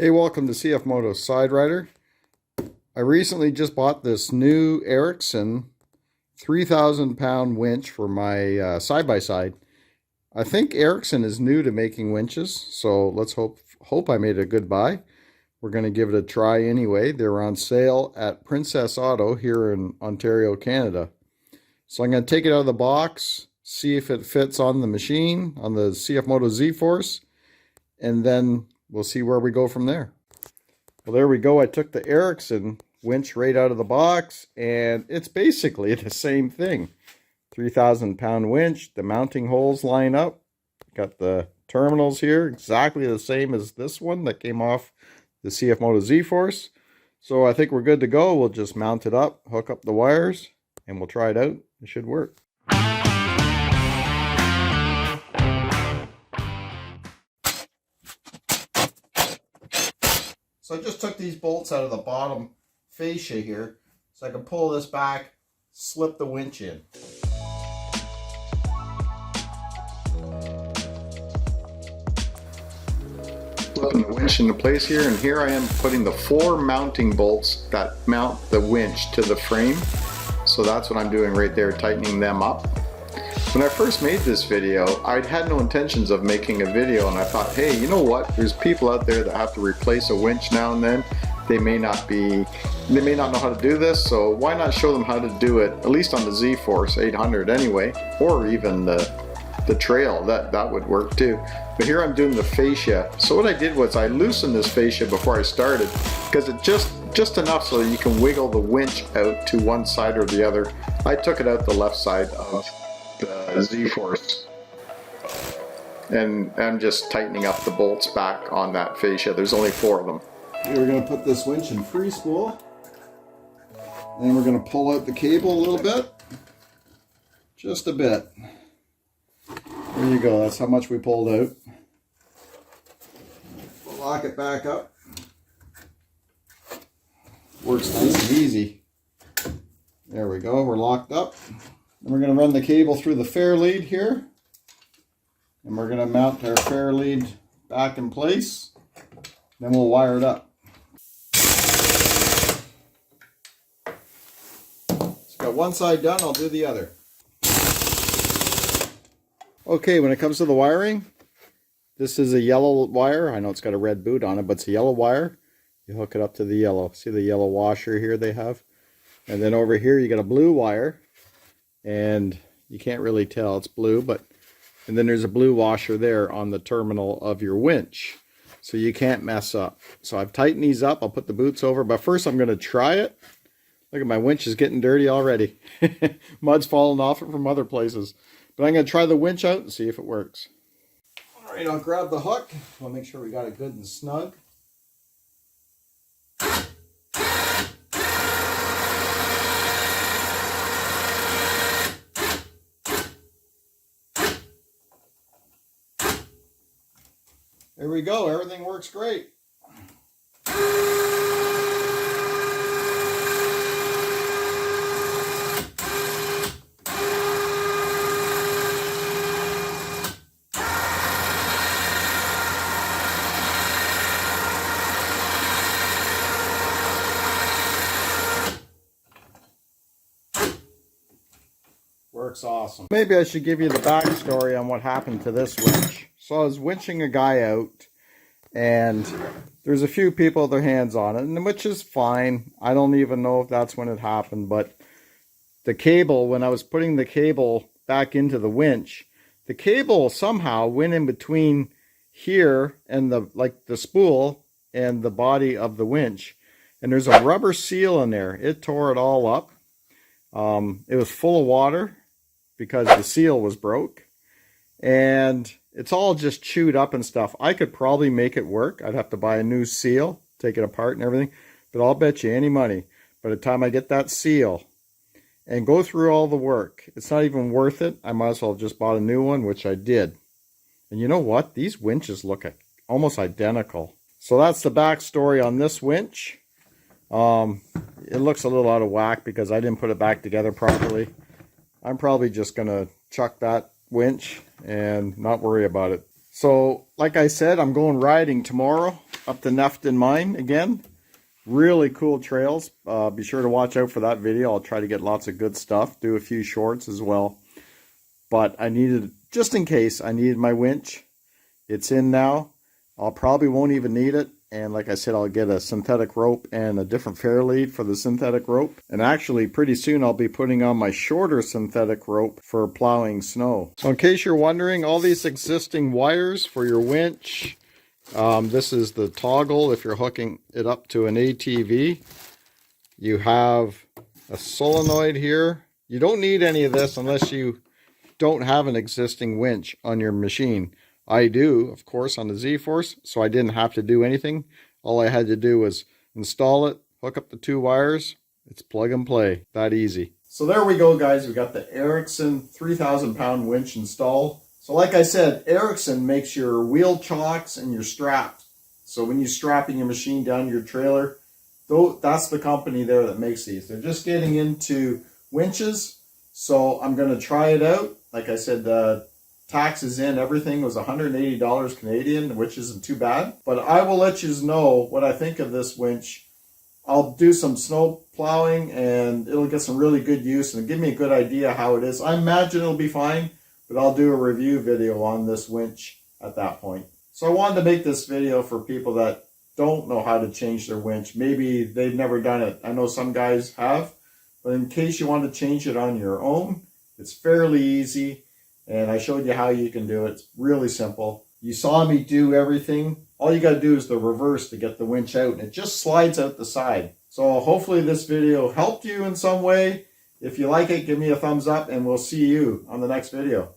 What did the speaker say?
Hey, welcome to Cfmoto Side Rider. I recently just bought this new Ericsson 3,000 pound winch for my side-by-side. I think Ericsson is new to making winches, so let's hope I made a good buy. We're going to give it a try anyway. They're on sale at Princess Auto here in Ontario, Canada. So I'm going to take it out of the box, see if it fits on the machine, on the Cfmoto Zforce, and then we'll see where we go from there. Well, there we go. I took the Ericsson winch right out of the box, and it's basically the same thing. 3,000 pound winch. The mounting holes line up. Got the terminals here, exactly the same as this one that came off the Cfmoto Zforce. So I think we're good to go. We'll just mount it up, hook up the wires, and we'll try it out. It should work. So I just took these bolts out of the bottom fascia here, so I can pull this back, slip the winch in. Slipping the winch into place here, and here I am putting the 4 mounting bolts that mount the winch to the frame. So that's what I'm doing right there, tightening them up. When I first made this video, I had no intentions of making a video, and I thought, hey, you know what? There's people out there that have to replace a winch now and then. They may not know how to do this, so why not show them how to do it, at least on the Zforce 800 anyway, or even the Trail, that would work too. But here I'm doing the fascia. So what I did was I loosened this fascia before I started, because it just enough so that you can wiggle the winch out to one side or the other. I took it out the left side of the Zforce, and I'm just tightening up the bolts back on that fascia. There's only 4 of them. We're going to put this winch in free spool, and we're going to pull out the cable a little bit, just a bit. There you go, that's how much we pulled out. We'll lock it back up. Works nice and easy. There we go, we're locked up. And we're going to run the cable through the fair lead here. And we're going to mount our fair lead back in place. Then we'll wire it up. So got one side done, I'll do the other. Okay, when it comes to the wiring, this is a yellow wire. I know it's got a red boot on it, but it's a yellow wire. You hook it up to the yellow. See the yellow washer here they have? And then over here you got a blue wire. And you can't really tell it's blue, and then there's a blue washer there on the terminal of your winch, so you can't mess up. So I've tightened these up. I'll put the boots over, but first I'm going to try it. Look at my winch is getting dirty already. Mud's falling off it from other places, but I'm going to try the winch out and see if it works. All right, I'll grab the hook. I'll make sure we got it good and snug. There we go, everything works great. Works awesome. Maybe I should give you the backstory on what happened to this winch. So I was winching a guy out, and there's a few people with their hands on it, and which is fine. I don't even know if that's when it happened, but the cable, when I was putting the cable back into the winch, the cable somehow went in between here and the spool and the body of the winch, and there's a rubber seal in there. It tore it all up. It was full of water because the seal was broke, and it's all just chewed up and stuff. I could probably make it work. I'd have to buy a new seal, take it apart and everything, but I'll bet you any money by the time I get that seal and go through all the work, it's not even worth it. I might as well have just bought a new one, which I did. And you know what? These winches look almost identical. So that's the backstory on this winch. It looks a little out of whack because I didn't put it back together properly. I'm probably just going to chuck that winch and not worry about it. So, like I said, I'm going riding tomorrow up to Nefton Mine again. Really cool trails. Be sure to watch out for that video. I'll try to get lots of good stuff. Do a few shorts as well. But I needed, just in case, I needed my winch. It's in now. I'll probably won't even need it. And like I said, I'll get a synthetic rope and a different fair lead for the synthetic rope. And actually, pretty soon I'll be putting on my shorter synthetic rope for plowing snow. So in case you're wondering, all these existing wires for your winch, this is the toggle if you're hooking it up to an ATV. You have a solenoid here. You don't need any of this unless you don't have an existing winch on your machine. I do, of course, on the Zforce, so I didn't have to do anything. All I had to do was install it, hook up the two wires. It's plug and play. That easy. So there we go, guys. We got the Ericsson 3,000-pound winch installed. So like I said, Ericsson makes your wheel chocks and your straps. So when you're strapping your machine down to your trailer, that's the company there that makes these. They're just getting into winches, so I'm going to try it out. Like I said, taxes in, everything was $180 Canadian, which isn't too bad. But I will let you know what I think of this winch. I'll do some snow plowing and it'll get some really good use and give me a good idea how it is. I imagine it'll be fine, but I'll do a review video on this winch at that point. So I wanted to make this video for people that don't know how to change their winch. Maybe they've never done it. I know some guys have, but in case you want to change it on your own, it's fairly easy. And I showed you how you can do it. It's really simple. You saw me do everything. All you got to do is the reverse to get the winch out. And it just slides out the side. So hopefully this video helped you in some way. If you like it, give me a thumbs up and we'll see you on the next video.